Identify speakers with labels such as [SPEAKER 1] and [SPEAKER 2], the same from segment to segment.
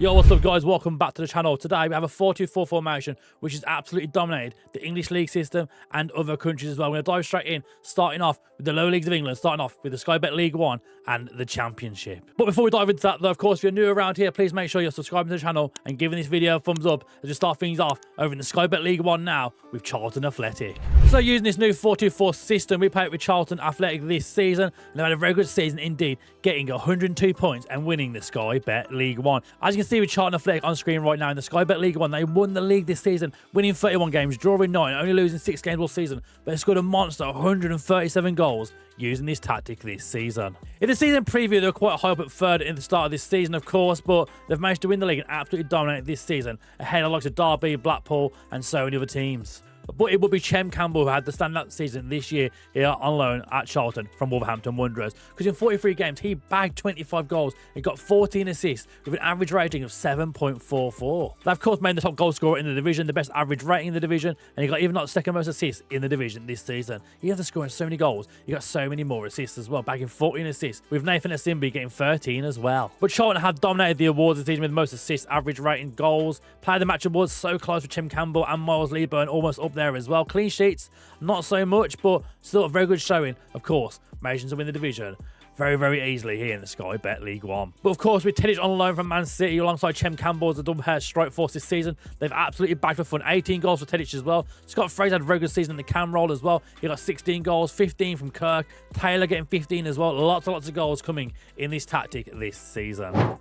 [SPEAKER 1] Yo, what's up guys, welcome back to the channel. Today we have a 4-2-4 formation which has absolutely dominated the English league system and other countries as well. We're going to dive straight in, starting off with the lower leagues of England, starting off with the Sky Bet League 1 and the Championship. But before we dive into that though, of course, if you're new around here, please make sure you're subscribing to the channel and giving this video a thumbs up as we start things off over in the Sky Bet League 1 now with Charlton Athletic. So using this new 4-2-4 system, we played with Charlton Athletic this season and they've had a very good season indeed, getting 102 points and winning the Sky Bet League 1. As you can see with Charlton Athletic on screen right now in the Sky Bet League 1, they won the league this season, winning 31 games, drawing 9, only losing 6 games all season, but they scored a monster 137 goals using this tactic this season. In the season preview, they were quite high up at third in the start of this season, of course, but they've managed to win the league and absolutely dominate this season, ahead of the likes of Derby, Blackpool, and so many other teams. But it would be Chem Campbell who had the standout season this year here on loan at Charlton from Wolverhampton Wanderers, because in 43 games he bagged 25 goals and got 14 assists with an average rating of 7.44. That of course made the top goal scorer in the division, the best average rating in the division, and he got even not the second most assists in the division this season. He after scoring so many goals, he got so many more assists as well, bagging 14 assists, with Nathan Asimbi getting 13 as well. But Charlton have dominated the awards this season with most assists, average rating, goals. Player of the match awards so close for Chem Campbell and Miles Leeburn, almost up there as well. Clean sheets, not so much, but still a very good showing. Of course, managing to win the division very, very easily here in the Sky Bet League 1. But of course, with Tedic on loan from Man City alongside Chem Campbell as a double pair strike force this season, they've absolutely bagged for fun. 18 goals for Tedic as well. Scott Fraser had a very good season in the cam role as well. He got 16 goals, 15 from Kirk. Taylor getting 15 as well. Lots of goals coming in this tactic this season.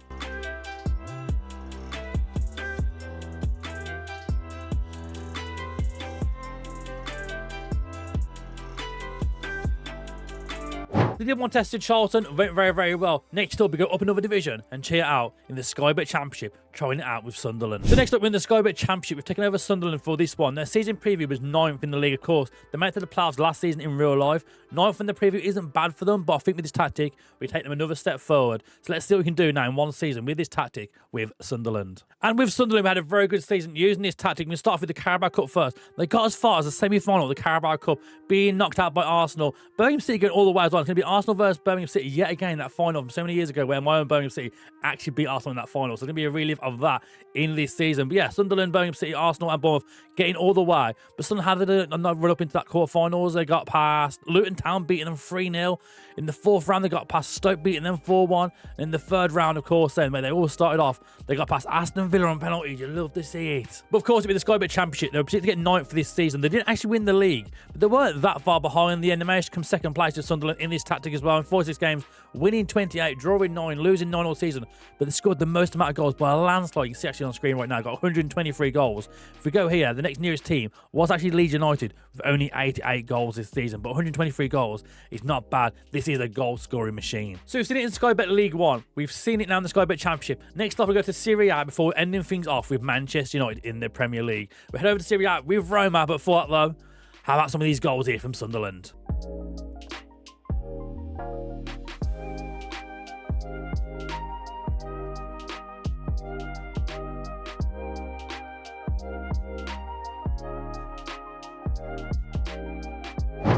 [SPEAKER 1] The League 1 tested Charlton went very, very well. Next up, we go up another division and cheer out in the Sky Bet Championship, trying it out with Sunderland. So next up, we're in the Sky Bet Championship. We've taken over Sunderland for this one. Their season preview was 9th in the league, of course. They made it to the playoffs last season in real life. 9th in the preview isn't bad for them, but I think with this tactic, we take them another step forward. So let's see what we can do now in one season with this tactic with Sunderland. And with Sunderland, we had a very good season using this tactic. We start with the Carabao Cup first. They got as far as the semi-final of the Carabao Cup, being knocked out by Arsenal. Birmingham City going all the way as well. It's going to be Arsenal versus Birmingham City yet again, that final from so many years ago where my own Birmingham City actually beat Arsenal in that final. So it's going to be a relief of that in this season. But yeah, Sunderland, Birmingham City, Arsenal and Bournemouth getting all the way. But Sunderland had a run up into that quarterfinals. They got past Luton Town, beating them 3-0. In the 4th round, they got past Stoke, beating them 4-1. In the 3rd round, of course, then, where they all started off, they got past Aston Villa on penalties. You love to see it. But of course, with the Sky Bet Championship, they were predicted to get 9th for this season. They didn't actually win the league, but they weren't that far behind in the end. They managed to come 2nd place to Sunderland in this tactic as well. In 46 games, winning 28, drawing 9, losing 9 all season. But they scored the most amount of goals by a landslide. You can see actually on screen right now, got 123 goals. If we go here, the next nearest team was actually Leeds United with only 88 goals this season. But 123 goals is not bad. This is a goal scoring machine. So we've seen it in Sky Bet League 1. We've seen it now in the Sky Bet Championship. Next up, we go to Serie A before ending things off with Manchester United in the Premier League. We head over to Serie A with Roma, but for that though, how about some of these goals here from Sunderland?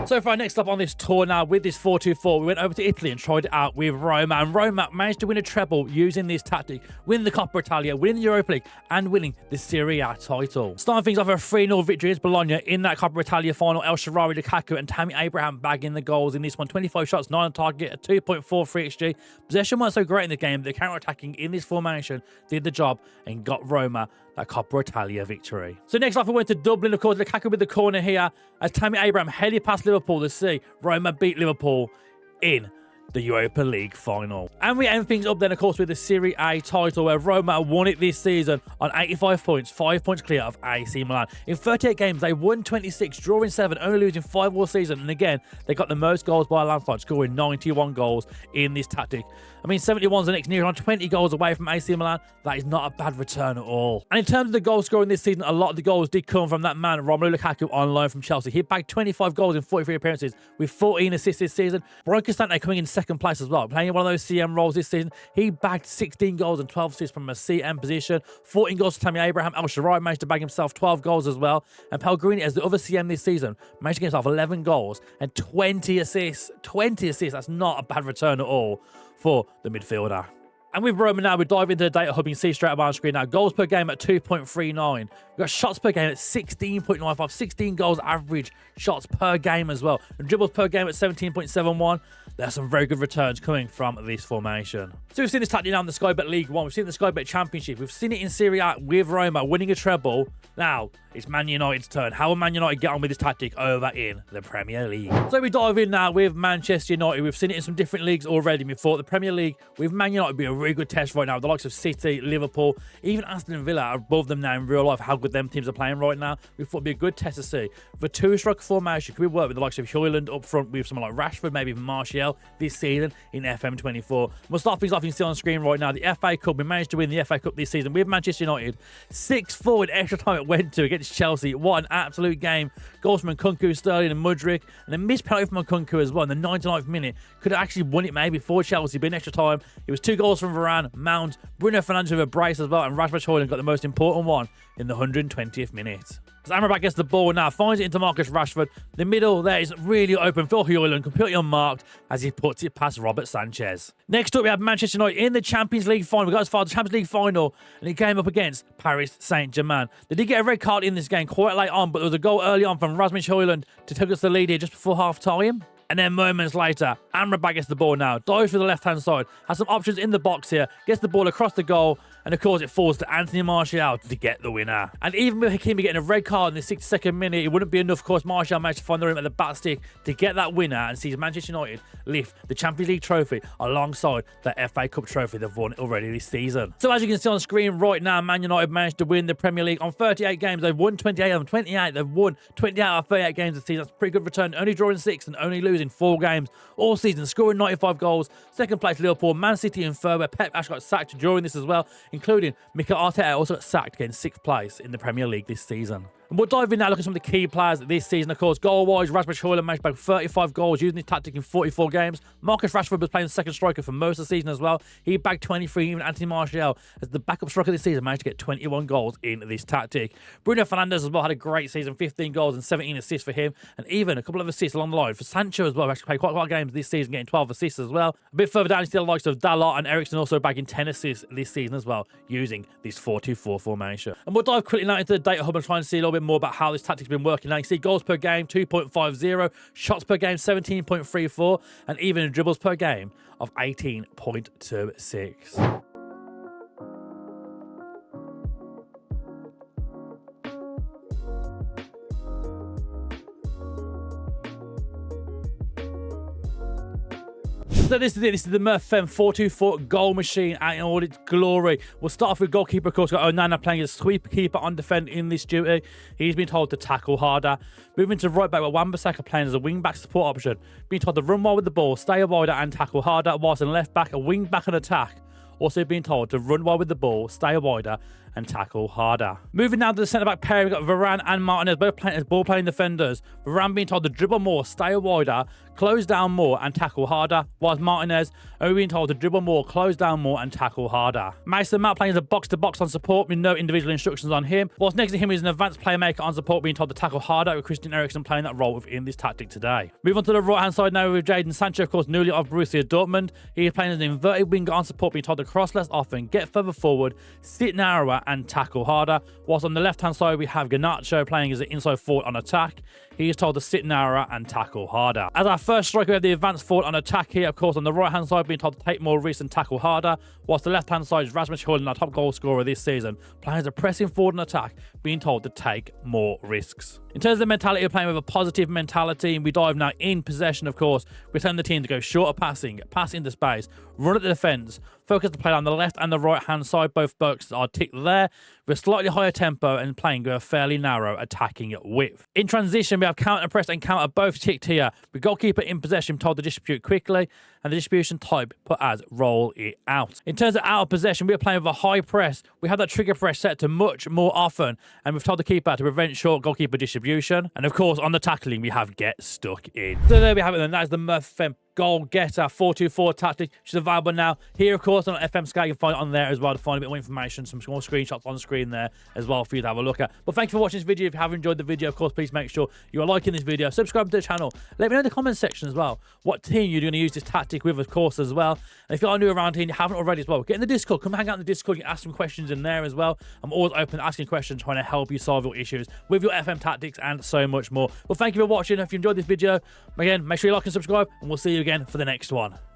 [SPEAKER 1] So far, next up on this tour now with this 4-2-4, we went over to Italy and tried it out with Roma. And Roma managed to win a treble using this tactic, winning the Coppa Italia, winning the Europa League, and winning the Serie A title. Starting things off with a 3-0 victory against Bologna in that Coppa Italia final. El Shaarawy, Lukaku, and Tammy Abraham bagging the goals in this one. 25 shots, 9 on target, a 2.43 XG. Possession wasn't so great in the game, but the counter-attacking in this formation did the job and got Roma that Coppa Italia victory. So next off, we went to Dublin, of course. Lukaku with the corner here as Tammy Abraham headed past Liverpool to see Roma beat Liverpool in the Europa League final. And we end things up then, of course, with the Serie A title where Roma won it this season on 85 points, 5 points clear of AC Milan. In 38 games, they won 26, drawing 7, only losing 5 all season. And again, they got the most goals by a landslide, scoring 91 goals in this tactic. I mean, 71's the next near on 20 goals away from AC Milan. That is not a bad return at all. And in terms of the goal scoring this season, a lot of the goals did come from that man, Romelu Lukaku, on loan from Chelsea. He bagged 25 goals in 43 appearances with 14 assists this season. Brian Cristante coming in 2nd place as well, playing one of those CM roles this season. He bagged 16 goals and 12 assists from a CM position. 14 goals for Tammy Abraham. El Shaarawy managed to bag himself 12 goals as well. And Pellegrini, as the other CM this season, managed to get himself 11 goals and 20 assists. 20 assists, that's not a bad return at all for the midfielder. And with Roma now, we dive into the data hub. You can see straight up on screen now. Goals per game at 2.39. We've got shots per game at 16.95. 16 goals average shots per game as well. And dribbles per game at 17.71. There's some very good returns coming from this formation. So we've seen this tactic now in the Sky Bet League 1. We've seen the Sky Bet Championship. We've seen it in Serie A with Roma winning a treble. Now, it's Man United's turn. How will Man United get on with this tactic over in the Premier League? So we dive in now with Manchester United. We've seen it in some different leagues already. We thought the Premier League with Man United would be a really good test right now. The likes of City, Liverpool, even Aston Villa are above them now in real life, how good them teams are playing right now. We thought it'd be a good test to see. For two-striker formation, could we work with the likes of Højlund up front with someone like Rashford, maybe even Martial this season in FM24? We'll start things off. You can see on screen right now the FA Cup. We managed to win the FA Cup this season with Manchester United. 6-4 in extra time it went to against Chelsea. What an absolute game. Goals from Nkunku, Sterling and Mudryk. And a missed penalty from Nkunku as well in the 99th minute. Could have actually won it maybe for Chelsea, but in extra time, it was 2 goals from Varane, Mount, Bruno Fernandes with a brace as well, and Rasmus Højlund got the most important one in the 120th minute. As Amrabat gets the ball now, finds it into Marcus Rashford. The middle there is really open for Højlund, completely unmarked as he puts it past Robert Sanchez. Next up, we have Manchester United in the Champions League final. We got as far as the Champions League final, and he came up against Paris Saint-Germain. They did get a red card in this game quite late on, but there was a goal early on from Rasmus Højlund to take us the lead here just before half-time. And then moments later, Amrabat gets the ball now, dives for the left-hand side, has some options in the box here, gets the ball across the goal, and of course it falls to Anthony Martial to get the winner. And even with Hakimi getting a red card in the 62nd minute, it wouldn't be enough. Of course, Martial managed to find the rim at the back stick to get that winner and sees Manchester United lift the Champions League trophy alongside the FA Cup trophy they've won already this season. So as you can see on screen right now, Man United managed to win the Premier League on 38 games. They've won 28 of them. 28, they've won 28 out of 38 games this season. That's a pretty good return. Only drawing 6 and only losing 4 games all season, scoring 95 goals. Second place Liverpool, Man City and third, where Pep actually got sacked during this as well, including Mikel Arteta also got sacked, getting 6th place in the Premier League this season. And we'll dive in now, look at some of the key players this season. Of course, goal-wise, Rasmus Højlund managed to back 35 goals using this tactic in 44 games. Marcus Rashford was playing second striker for most of the season as well. He bagged 23. Even Anthony Martial, as the backup striker this season, managed to get 21 goals in this tactic. Bruno Fernandes as well had a great season, 15 goals and 17 assists for him. And even a couple of assists along the line for Sancho as well, who actually played quite a lot of games this season, getting 12 assists as well. A bit further down, you see the likes of Dalot and Eriksen also bagging 10 assists this season as well, using this 4-2-4 formation. And we'll dive quickly now into the data hub and try and see a little bit more about how this tactic has been working. Now you see goals per game 2.50, shots per game 17.34, and even dribbles per game of 18.26. So this is it. This is the FM24 goal machine out in all its glory. We'll start off with goalkeeper, of course. Got Onana playing as sweeper keeper on defend in this duty. He's been told to tackle harder. Moving to right back with Wan-Bissaka playing as a wing back support option. Being told to run wide with the ball, stay wider and tackle harder. Whilst in left back, a wing back on attack. Also being told to run wide with the ball, stay wider and tackle harder. Moving now to the centre-back pair, we've got Varane and Martinez, both playing as ball-playing defenders. Varane being told to dribble more, stay wider, close down more and tackle harder, whilst Martinez only being told to dribble more, close down more and tackle harder. Mason Mount playing as a box-to-box on support with no individual instructions on him, whilst next to him is an advanced playmaker on support being told to tackle harder, with Christian Eriksen playing that role within this tactic today. Move on to the right-hand side now with Jadon Sancho, of course, newly of Borussia Dortmund. He is playing as an inverted winger on support being told to cross less often, get further forward, sit narrower and tackle harder. Whilst on the left-hand side, we have Garnacho playing as an inside forward on attack. He is told to sit narrower and tackle harder. As our first striker, we have the advanced forward on attack here. Of course, on the right-hand side, being told to take more risks and tackle harder. Whilst the left-hand side is Rasmus Højlund, our top goal scorer this season, playing as a pressing forward on attack, being told to take more risks. In terms of the mentality, we're playing with a positive mentality. We dive now in possession, of course. We tell the team to go shorter passing, pass into space, run at the defence, focus the play on the left and the right-hand side. Both boxes are ticked there with a slightly higher tempo and playing with a fairly narrow attacking width. In transition, we have counter press and counter both ticked here. With goalkeeper in possession told to distribute quickly and the distribution type put as roll it out. In terms of out of possession, we are playing with a high press. We have that trigger press set to much more often, and we've told the keeper to prevent short goalkeeper distribution. And of course, on the tackling, we have get stuck in. So there we have it then. That is the Murph goal getter 4-2-4 tactic, which is available now here, of course, on FM Sky. You can find it on there as well to find a bit more information, some small screenshots on screen there as well for you to have a look at. But thank you for watching this video. If you have enjoyed the video, of course, please make sure you are liking this video, subscribe to the channel. Let me know in the comments section as well what team you're going to use this tactic with, of course, as well. And if you are new around here and you haven't already as well, get in the Discord. Come hang out in the Discord. You can ask some questions in there as well. I'm always open to asking questions, trying to help you solve your issues with your FM tactics and so much more. Well, thank you for watching. If you enjoyed this video, again, make sure you like and subscribe, and we'll see you again for the next one.